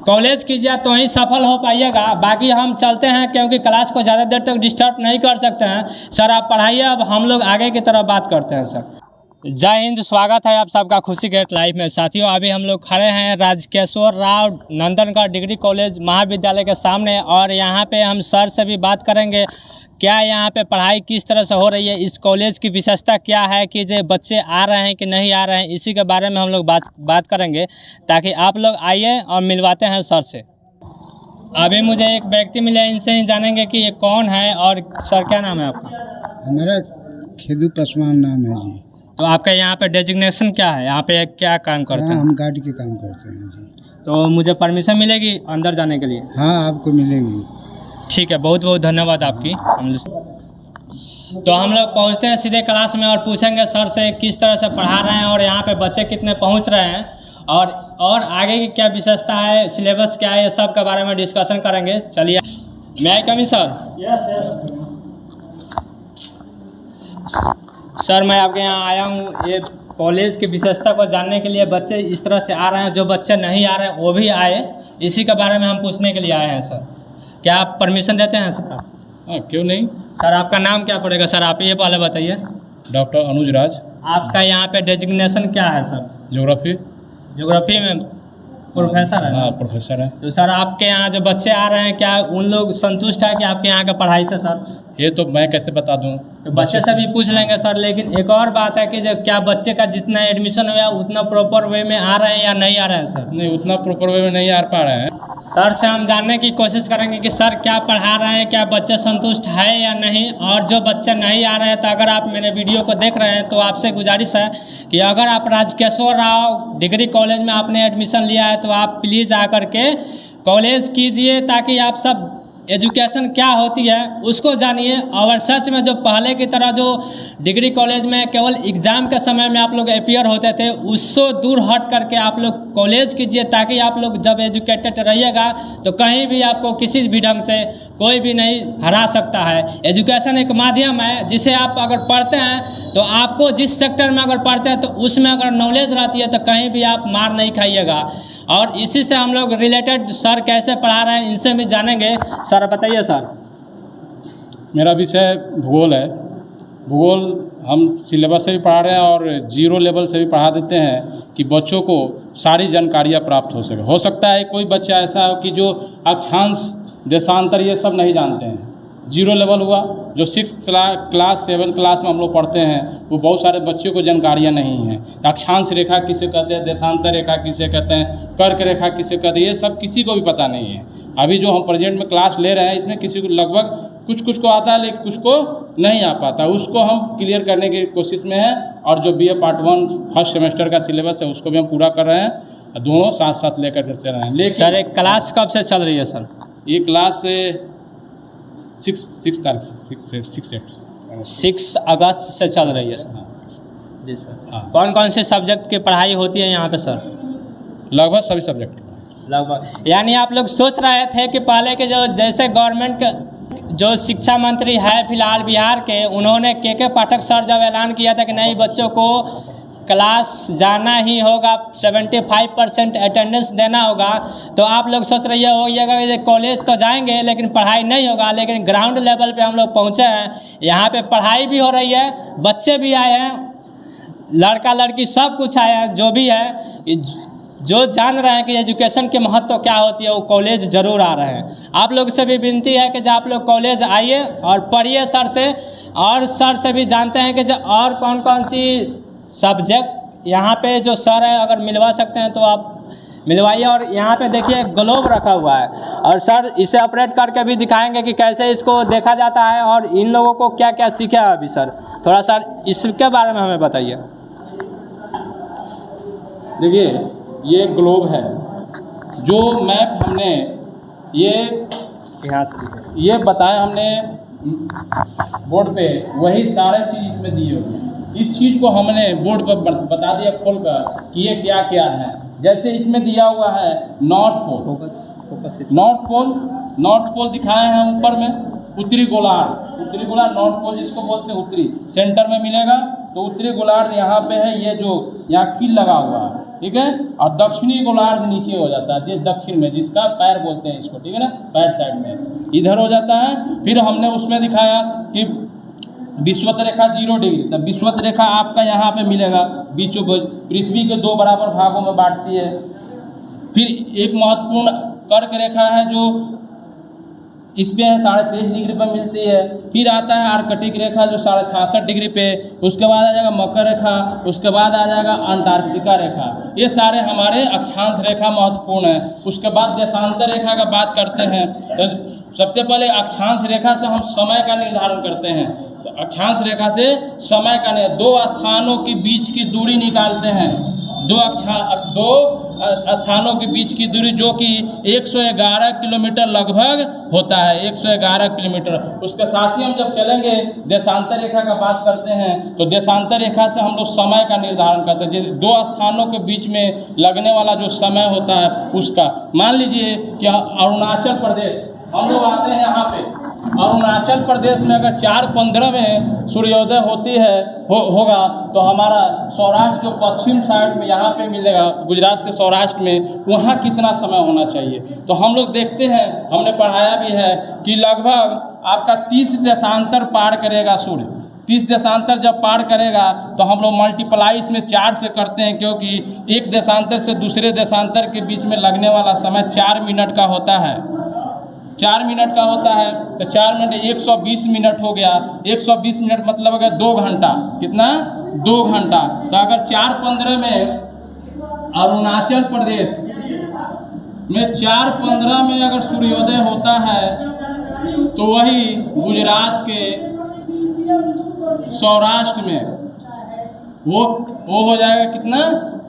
College कीजिए तो ही सफल हो पाइएगा। बाकी हम चलते हैं क्योंकि क्लास को ज़्यादा देर तक डिस्टर्ब नहीं कर सकते हैं। सर आप पढ़ाइए, अब हम लोग आगे की तरफ बात करते हैं। सर जय हिंद, स्वागत है आप सबका खुशी गेट लाइव में। साथियों अभी हम लोग खड़े हैं राजकेश्वर राव नंदनगढ़ डिग्री कॉलेज महाविद्यालय के सामने, और यहाँ पे हम सर से भी बात करेंगे क्या यहाँ पे पढ़ाई किस तरह से हो रही है, इस कॉलेज की विशेषता क्या है कि जो बच्चे आ रहे हैं कि नहीं आ रहे हैं, इसी के बारे में हम लोग बात करेंगे, ताकि आप लोग आइए और मिलवाते हैं सर से। अभी मुझे एक व्यक्ति मिले, इनसे ही जानेंगे कि ये कौन है। और सर क्या नाम है आपका? मेरा खेदू पासवान नाम है जी। तो आपका यहाँ पे डेजिग्नेशन क्या है, यहाँ पे क्या काम करते हैं? हम गार्ड के काम करते हैं जी। तो मुझे परमिशन मिलेगी अंदर जाने के लिए? हाँ आपको मिलेगी। ठीक है, बहुत बहुत धन्यवाद आपकी। तो हम लोग पहुँचते हैं सीधे क्लास में और पूछेंगे सर से किस तरह से पढ़ा रहे हैं और यहाँ पे बच्चे कितने पहुँच रहे हैं, और आगे की क्या विशेषता है, सिलेबस क्या है, ये सब के बारे में डिस्कशन करेंगे। चलिए, मैं आई कमी सर? सर मैं आपके यहाँ आया हूँ ये कॉलेज की विशेषता को जानने के लिए। बच्चे इस तरह से आ रहे हैं, जो बच्चे नहीं आ रहे हैं वो भी आए, इसी के बारे में हम पूछने के लिए आए हैं। सर क्या आप परमिशन देते हैं सर? हाँ क्यों नहीं। सर आपका नाम क्या पड़ेगा सर, आप ये पहले बताइए। डॉक्टर अनुज राज। आपका यहाँ पे डेजिग्नेशन क्या है सर? ज्योग्राफी में प्रोफेसर है? हाँ प्रोफेसर है। तो सर आपके यहाँ जो बच्चे आ रहे हैं, क्या उन लोग संतुष्ट है कि आपके यहाँ के पढ़ाई से? सर ये तो मैं कैसे बता दूँ, तो बच्चे से भी पूछ लेंगे सर। लेकिन एक और बात है कि जो क्या बच्चे का जितना एडमिशन हुआ उतना प्रॉपर वे में आ रहे हैं या नहीं आ रहे हैं? सर नहीं, उतना प्रॉपर वे में नहीं आ पा रहे हैं। सर से हम जानने की कोशिश करेंगे कि सर क्या पढ़ा रहे हैं, क्या बच्चे संतुष्ट है या नहीं। और जो बच्चे नहीं आ रहे हैं, तो अगर आप मेरे वीडियो को देख रहे हैं तो आपसे गुजारिश है कि अगर आप राजकेश्वर राव डिग्री कॉलेज में आपने एडमिशन लिया है तो आप प्लीज़ आकर के कॉलेज कीजिए, ताकि आप सब एजुकेशन क्या होती है उसको जानिए। और सच में जो पहले की तरह जो डिग्री कॉलेज में केवल एग्ज़ाम के समय में आप लोग अपियर होते थे, उससे दूर हट करके आप लोग कॉलेज कीजिए, ताकि आप लोग जब एजुकेटेड रहिएगा तो कहीं भी आपको किसी भी ढंग से कोई भी नहीं हरा सकता है। एजुकेशन एक माध्यम है जिसे आप अगर पढ़ते हैं तो आपको जिस सेक्टर में अगर पढ़ते हैं तो उसमें अगर नॉलेज रहती है तो कहीं भी आप मार नहीं खाइएगा। और इसी से हम लोग रिलेटेड सर कैसे पढ़ा रहे हैं इनसे भी जानेंगे। सर बताइए सर। मेरा विषय भूगोल है। भूगोल हम सिलेबस से भी पढ़ा रहे हैं और जीरो लेवल से भी पढ़ा देते हैं कि बच्चों को सारी जानकारियाँ प्राप्त हो सके। हो सकता है कोई बच्चा ऐसा हो कि जो अक्षांश देशांतर ये सब नहीं जानते हैं। जीरो लेवल हुआ, जो 6 क्लास 7 क्लास में हम लोग पढ़ते हैं, वो बहुत सारे बच्चों को जानकारियाँ नहीं हैं। अक्षांश रेखा किसे कहते हैं, देशांतर रेखा किसे कहते हैं, कर्क रेखा किसे कहते हैं, ये सब किसी को भी पता नहीं है। अभी जो हम प्रेजेंट में क्लास ले रहे हैं इसमें किसी को लगभग कुछ को आता है, लेकिन कुछ को नहीं आ पाता। उसको हम क्लियर करने की कोशिश में हैं। और जो BA पार्ट 1 फर्स्ट सेमेस्टर का सिलेबस है उसको भी हम पूरा कर रहे हैं। दोनों साथ साथ लेकर के चल रहे हैं। लेकिन सर एक क्लास कब से चल रही है सर? ये क्लास 6 अगस्त से चल रही है सर। जी सर। हाँ। कौन कौन से सब्जेक्ट की पढ़ाई होती है यहाँ पे सर? लगभग सभी सब्जेक्ट। लगभग यानी आप लोग सोच रहे थे कि पहले के जो जैसे गवर्नमेंट के जो शिक्षा मंत्री है फिलहाल बिहार के, उन्होंने के पाठक सर जब ऐलान किया था कि नहीं बच्चों को क्लास जाना ही होगा, 75% अटेंडेंस देना होगा, तो आप लोग सोच रही होइएगा कि कॉलेज तो जाएंगे लेकिन पढ़ाई नहीं होगा। लेकिन ग्राउंड लेवल पे हम लोग पहुँचे हैं, यहाँ पे पढ़ाई भी हो रही है, बच्चे भी आए हैं, लड़का लड़की सब कुछ आए हैं। जो भी है जो जान रहे हैं कि एजुकेशन के महत्व क्या होती है वो कॉलेज ज़रूर आ रहे हैं। आप लोग से भी विनती है कि जब आप लोग कॉलेज आइए और पढ़िए सर से, और सर से भी जानते हैं कि जो और कौन कौन सी सब्जेक्ट यहाँ पे जो सर है अगर मिलवा सकते हैं तो आप मिलवाइए। और यहाँ पे देखिए ग्लोब रखा हुआ है, और सर इसे ऑपरेट करके भी दिखाएंगे कि कैसे इसको देखा जाता है और इन लोगों को क्या क्या सीखा है अभी। सर थोड़ा सर इसके बारे में हमें बताइए। देखिए ये ग्लोब है, जो मैप हमने ये बताया हमने बोर्ड पे, वही सारे चीज़ इसमें दिए हुए हैं। इस चीज़ को हमने बोर्ड पर बता दिया खोल कर कि ये क्या क्या है। जैसे इसमें दिया हुआ है नॉर्थ पोल दिखाए हैं ऊपर में, उत्तरी गोलार्ध नॉर्थ पोल जिसको बोलते हैं उत्तरी, सेंटर में मिलेगा। तो उत्तरी गोलार्ध यहाँ पे है, ये जो यहाँ कील लगा हुआ है ठीक है, और दक्षिणी गोलार्ध नीचे हो जाता है, दक्षिण में, जिसका पैर बोलते हैं इसको, ठीक है ना, पैर साइड में इधर हो जाता है। फिर हमने उसमें दिखाया कि विषुवत रेखा 0 डिग्री, तब विषुवत रेखा आपका यहाँ पे मिलेगा, बीचों बीच पृथ्वी के 2 बराबर भागों में बांटती है। फिर एक महत्वपूर्ण कर्क रेखा है जो इस पे 23.5 डिग्री पर मिलती है। फिर आता है आर्कटिक रेखा जो 66.5 डिग्री पे, उसके बाद आ जाएगा मकर रेखा, उसके बाद आ जाएगा अंटार्कटिका रेखा। ये सारे हमारे अक्षांश रेखा महत्वपूर्ण है। उसके बाद देशांतर रेखा का बात करते हैं, तो सबसे पहले अक्षांश रेखा से हम समय का निर्धारण करते हैं। अक्षांश रेखा से समय का 2 स्थानों के बीच की दूरी निकालते हैं, 2 स्थानों के बीच की दूरी जो कि 111 किलोमीटर लगभग होता है, 111 किलोमीटर। उसके साथ ही हम जब चलेंगे देशांतर रेखा का बात करते हैं, तो देशांतर रेखा से हम लोग समय का निर्धारण करते हैं, 2 स्थानों के बीच में लगने वाला जो समय होता है उसका। मान लीजिए कि अरुणाचल प्रदेश, हम लोग आते हैं यहाँ पे, अरुणाचल प्रदेश में अगर 4:15 में सूर्योदय होती है होगा तो हमारा सौराष्ट्र जो पश्चिम साइड में यहाँ पे मिलेगा, गुजरात के सौराष्ट्र में, वहाँ कितना समय होना चाहिए। तो हम लोग देखते हैं, हमने पढ़ाया भी है कि लगभग आपका 30 देशांतर पार करेगा सूर्य। 30 देशांतर जब पार करेगा तो हम लोग मल्टीप्लाई इसमें 4 से करते हैं, क्योंकि एक देशांतर से दूसरे देशांतर के बीच में लगने वाला समय 4 मिनट का होता है, 4 मिनट का होता है। तो 4 मिनट 120 मिनट हो गया, 120 मिनट मतलब अगर 2 घंटा, कितना, 2 घंटा। तो अगर 4:15 में अरुणाचल प्रदेश में 4:15 में अगर सूर्योदय होता है तो वही गुजरात के सौराष्ट्र में वो हो जाएगा कितना,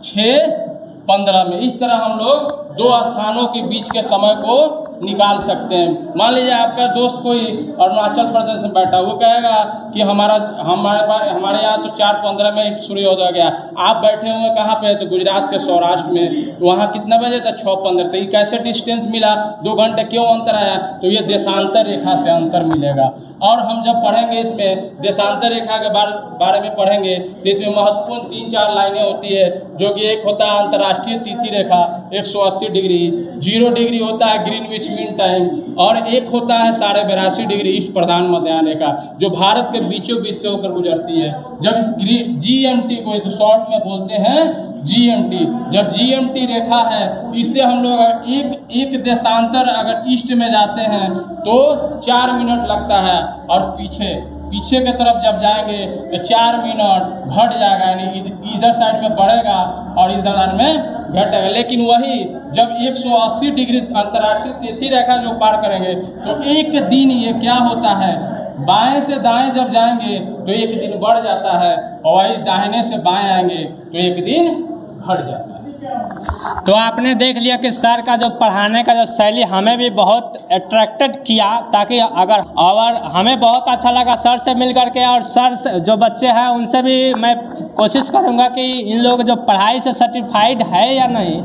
6:15 में। इस तरह हम लोग 2 स्थानों के बीच के समय को निकाल सकते हैं। मान लीजिए आपका दोस्त कोई अरुणाचल प्रदेश में बैठा, वो कहेगा कि हमारे यहाँ तो 4:15 में सूर्योदय हो गया, आप बैठे हुए कहाँ पे, तो गुजरात के सौराष्ट्र में, वहाँ कितना बजे था, 6:15। तो ये कैसे डिस्टेंस मिला, 2 घंटे क्यों अंतर आया, तो ये देशांतर रेखा से अंतर मिलेगा। और हम जब पढ़ेंगे इसमें देशांतर रेखा के बारे में पढ़ेंगे तो इसमें महत्वपूर्ण 3-4 लाइनें होती है, जो कि एक होता है अंतर्राष्ट्रीय तिथि रेखा 180 डिग्री, 0 डिग्री होता है ग्रीनविच मीन टाइम, और एक होता है 82.5 डिग्री ईस्ट प्रधान मध्याह्न रेखा, जो भारत के बीचों बीच से होकर गुजरती है। जब इस GMT को इस शॉर्ट में बोलते हैं GMT, जब GMT रेखा है, इससे हम लोग अगर एक देशांतर अगर ईस्ट में जाते हैं तो 4 मिनट लगता है, और पीछे के तरफ जब जाएंगे तो 4 मिनट घट जाएगा, यानी इधर साइड में बढ़ेगा और इधर साइड में घटेगा। लेकिन वही जब 180 डिग्री अंतर्राष्ट्रीय तिथि रेखा जो पार करेंगे तो एक दिन ये क्या होता है, बाएं से दाएं जब जाएंगे तो एक दिन बढ़ जाता है, और वही दाहिने से बाएं आएंगे तो एक दिन घट जाता है। तो आपने देख लिया कि सर का जो पढ़ाने का जो शैली हमें भी बहुत अट्रैक्टेड किया, ताकि अगर और हमें बहुत अच्छा लगा सर से मिल करके, और सर से जो बच्चे हैं उनसे भी मैं कोशिश करूंगा कि इन लोग जो पढ़ाई से सर्टिफाइड है या नहीं,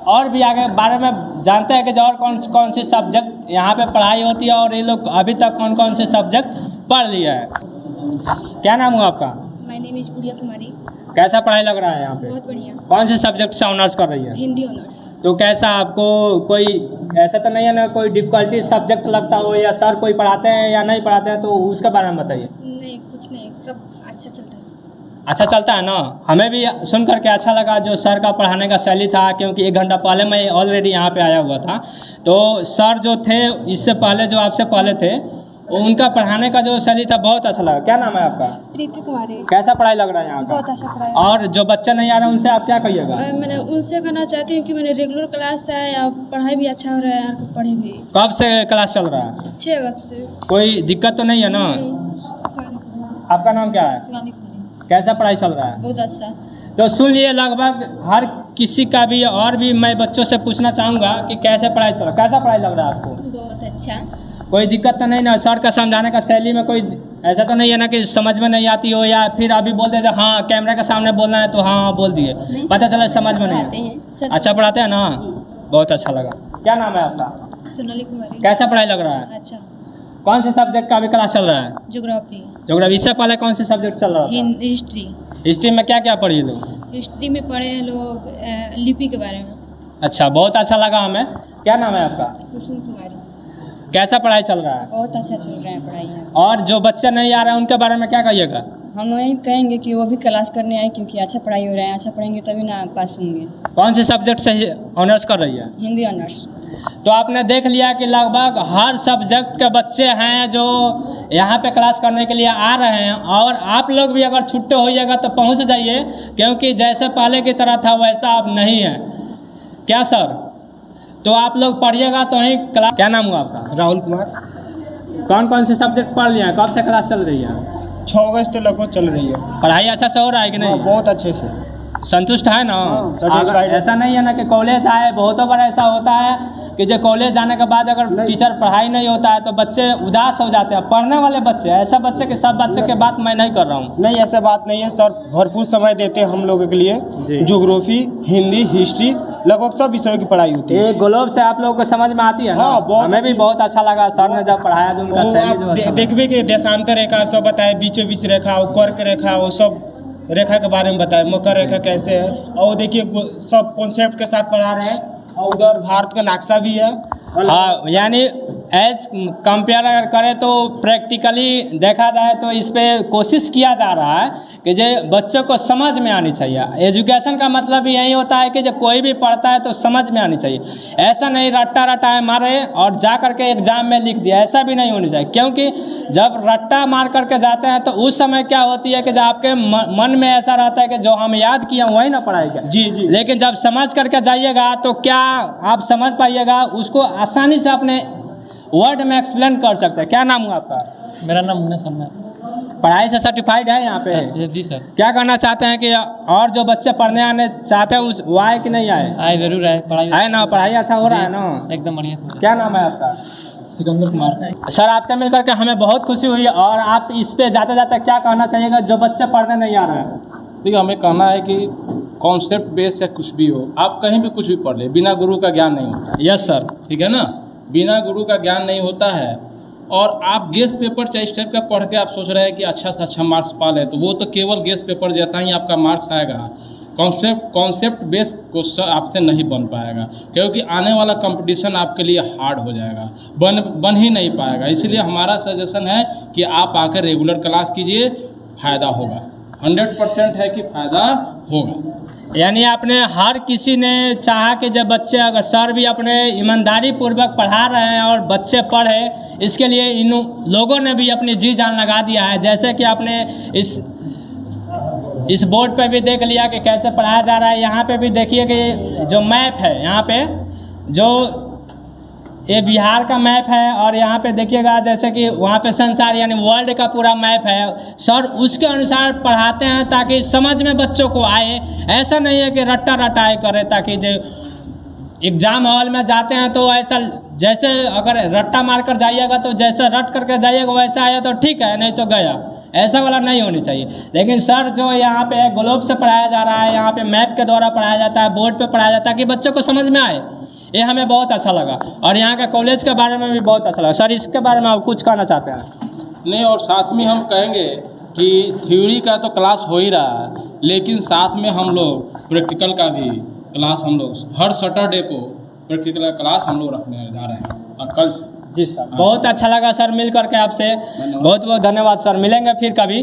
और भी आगे बारे में जानते हैं कि जो और कौन सी सब्जेक्ट यहाँ पे पढ़ाई होती है, और ये लोग अभी तक कौन से सब्जेक्ट पढ़ लिया है। क्या नाम हुआ आपका? माय नेम इज गुड़िया कुमारी। कैसा पढ़ाई लग रहा है यहाँ पे? बहुत बढ़िया। कौन से सब्जेक्ट से ऑनर्स कर रही है? हिंदी ऑनर्स। तो कैसा आपको, कोई ऐसा तो नहीं है ना कोई डिफिकल्टी सब्जेक्ट लगता हो, या सर कोई पढ़ाते हैं या नहीं पढ़ाते हैं, तो उसके बारे में बताइए। नहीं, कुछ नहीं, सब अच्छा चलता है। अच्छा चलता है ना। हमें भी सुन करके अच्छा लगा जो सर का पढ़ाने का शैली था, क्योंकि 1 घंटा पहले मैं ऑलरेडी यहाँ पे आया हुआ था। तो सर जो थे इससे पहले, जो आपसे पहले थे, उनका पढ़ाने का जो शैली था बहुत अच्छा लगा। क्या नाम है आपका? प्रीति कुमारी। कैसा पढ़ाई लग रहा है यहाँ का? बहुत अच्छा पढ़ाई। और जो बच्चे नहीं आ रहे उनसे आप क्या कहिएगा? मैंने उनसे कहना चाहती हूँ कि मैंने रेगुलर क्लास से आया, पढ़ाई भी अच्छा हो रहा है, और पढ़े भी। कब से क्लास चल रहा है? 6 अगस्त से। कोई दिक्कत तो नहीं है ना? आपका नाम क्या है? कैसा पढ़ाई चल रहा है? बहुत अच्छा। तो सुन लिए, लगभग हर किसी का भी, और भी मैं बच्चों से पूछना चाहूँगा कि कैसे पढ़ाई चल रहा है, कैसा पढ़ाई लग रहा है आपको? बहुत अच्छा। कोई दिक्कत तो नहीं ना? सर का समझाने का शैली में कोई ऐसा तो नहीं है ना कि समझ में नहीं आती हो, या फिर अभी बोल देते हाँ कैमरा के सामने बोलना है तो हाँ बोल दिए, पता चला समझ में नहीं। अच्छा पढ़ाते हैं ना? बहुत अच्छा लगा। क्या नाम है आपका? सोनाली कुमारी। कैसा पढ़ाई लग रहा है? अच्छा। कौन से सब्जेक्ट का अभी क्लास चल रहा है? ज्योग्राफी। ज्योग्राफी। इससे पहले कौन से सब्जेक्ट चल रहा था? हिस्ट्री। हिस्ट्री में क्या क्या पढ़ी लोग? हिस्ट्री में पढ़े हैं लोग लिपि के बारे में। अच्छा, बहुत अच्छा लगा हमें। क्या नाम है आपका? कुसुम कुमारी। कैसा पढ़ाई चल रहा है? बहुत अच्छा चल रहा है पढ़ाई यहाँ। और जो बच्चे नहीं आ रहे हैं उनके बारे में क्या कहिएगा? हम वही कहेंगे कि वो भी क्लास करने आए, क्योंकि अच्छा पढ़ाई हो रहा है। अच्छा पढ़ेंगे तभी ना पास होंगे। कौन से सब्जेक्ट से ऑनर्स कर रही है? हिंदी ऑनर्स। तो आपने देख लिया कि लगभग हर सब्जेक्ट के बच्चे हैं जो यहाँ पे क्लास करने के लिए आ रहे हैं। और आप लोग भी अगर छुट्टे होइएगा तो पहुँच जाइए, क्योंकि जैसे पहले की तरह था वैसा अब नहीं है। क्या सर? तो आप लोग पढ़िएगा तो ही क्लास। क्या नाम हुआ आपका? राहुल कुमार। कौन कौन से सब्जेक्ट पढ़ लिए हैं? कब से क्लास चल रही है? 6 अगस्त तक लगभग चल रही है। पढ़ाई अच्छा से हो रहा है कि नहीं? बहुत अच्छे से। संतुष्ट है ना? satisfied है। ऐसा नहीं है ना कि कॉलेज आए, बहुतों बार ऐसा होता है कि जो कॉलेज जाने के बाद अगर टीचर पढ़ाई नहीं होता है तो बच्चे उदास हो जाते हैं। पढ़ने वाले बच्चे, ऐसा बच्चे के सब बच्चे के बात मैं नहीं कर रहा हूँ। नहीं, ऐसा बात नहीं है सर, भरपूर समय देते हैं हम लोगों के लिए। ज्योग्राफी, हिंदी, हिस्ट्री, लगभग सब विषयों की पढ़ाई होती है। ये ग्लोब से आप लोगों को समझ में आती है ना? हाँ, बहुत हमें भी बहुत अच्छा लगा सर ने जब पढ़ाया तो उनका शैली जो अच्छा लगा। देखबे के देशांतर रेखा सब बताए, बीचों बीच रेखा, वो कर्क रेखा, वो सब रेखा के बारे में बताए, मकर रेखा कैसे है। और देखिए सब कॉन्सेप्ट के साथ पढ़ा रहे हैं। और उधर भारत का नक्शा भी है। हाँ, यानी एज कंपेयर अगर करें तो प्रैक्टिकली देखा जाए तो इस पे कोशिश किया जा रहा है कि जो बच्चों को समझ में आनी चाहिए। एजुकेशन का मतलब भी यही होता है कि जो कोई भी पढ़ता है तो समझ में आनी चाहिए। ऐसा नहीं रट्टा रटाए मारे और जा करके एग्जाम में लिख दिया, ऐसा भी नहीं होनी चाहिए। क्योंकि जब रट्टा मार करके जाते हैं तो उस समय क्या होती है कि जब आपके मन में ऐसा रहता है कि जो हम याद किए वही ना पढ़ाएगा। जी जी। लेकिन जब समझ करके जाइएगा तो क्या आप समझ पाइएगा, उसको आसानी से अपने वर्ड में एक्सप्लेन कर सकते हैं। क्या नाम हुआ आपका? मेरा नाम मुन्ना शर्मा। पढ़ाई से सर्टिफाइड है यहाँ पे? जी सर। क्या कहना चाहते हैं कि और जो बच्चे पढ़ने आने चाहते हैं उस वो आए कि नहीं आए? आए जरूर आए, पढ़ाई आए ना? पढ़ाई अच्छा हो रहा है ना? एकदम बढ़िया से। क्या नाम है आपका? सिकंदर कुमार। सर, आपसे मिल करके हमें बहुत खुशी हुई। और आप इस पे जाते जाते क्या कहना चाहिएगा जो बच्चे पढ़ने नहीं आ रहे हैं? देखिए, हमें कहना है कि कॉन्सेप्ट बेस या कुछ भी हो, आप कहीं भी कुछ भी पढ़ ले, बिना गुरु का ज्ञान नहीं होता। Yes sir. ठीक है ना? बिना गुरु का ज्ञान नहीं होता है। और आप गेस पेपर चाहे इस टाइप का पढ़ के आप सोच रहे हैं कि अच्छा से अच्छा मार्क्स पा ले, तो वो तो केवल गेस पेपर जैसा ही आपका मार्क्स आएगा। कॉन्सेप्ट बेस क्वेश्चन आपसे नहीं बन पाएगा, क्योंकि आने वाला कंपटीशन आपके लिए हार्ड हो जाएगा, बन ही नहीं पाएगा। इसलिए हमारा सजेशन है कि आप आकर रेगुलर क्लास कीजिए, फ़ायदा होगा। 100% है कि फ़ायदा होगा। यानी आपने हर किसी ने चाहा कि जब बच्चे, अगर सर भी अपने ईमानदारी पूर्वक पढ़ा रहे हैं और बच्चे पढ़े, इसके लिए इन लोगों ने भी अपनी जी जान लगा दिया है। जैसे कि आपने इस बोर्ड पे भी देख लिया कि कैसे पढ़ाया जा रहा है। यहाँ पे भी देखिए कि जो मैप है, यहाँ पे जो ये बिहार का मैप है, और यहाँ पे देखिएगा जैसे कि वहाँ पे संसार यानी वर्ल्ड का पूरा मैप है। सर उसके अनुसार पढ़ाते हैं ताकि समझ में बच्चों को आए। ऐसा नहीं है कि रट्टा रटाए करे, ताकि जो एग्ज़ाम हॉल में जाते हैं तो ऐसा जैसे अगर रट्टा मार कर जाइएगा तो जैसे रट करके जाइएगा वैसा आया तो ठीक है, नहीं तो गया। ऐसा वाला नहीं होनी चाहिए। लेकिन सर जो यहाँ पे ग्लोब से पढ़ाया जा रहा है, यहाँ पे मैप के द्वारा पढ़ाया जाता है, बोर्ड पे पढ़ाया जाता है कि बच्चों को समझ में आए, ये हमें बहुत अच्छा लगा। और यहाँ के कॉलेज के बारे में भी बहुत अच्छा लगा। सर इसके बारे में आप कुछ कहना चाहते हैं? नहीं, और साथ में हम कहेंगे कि थ्योरी का तो क्लास हो ही रहा है, लेकिन साथ में हम लोग प्रैक्टिकल का भी क्लास, हम लोग हर सैटरडे को प्रैक्टिकल क्लास हम लोग रखने जा रहे हैं। और कल जी सर, बहुत अच्छा लगा सर मिल करके आपसे। बहुत बहुत धन्यवाद सर। मिलेंगे फिर कभी।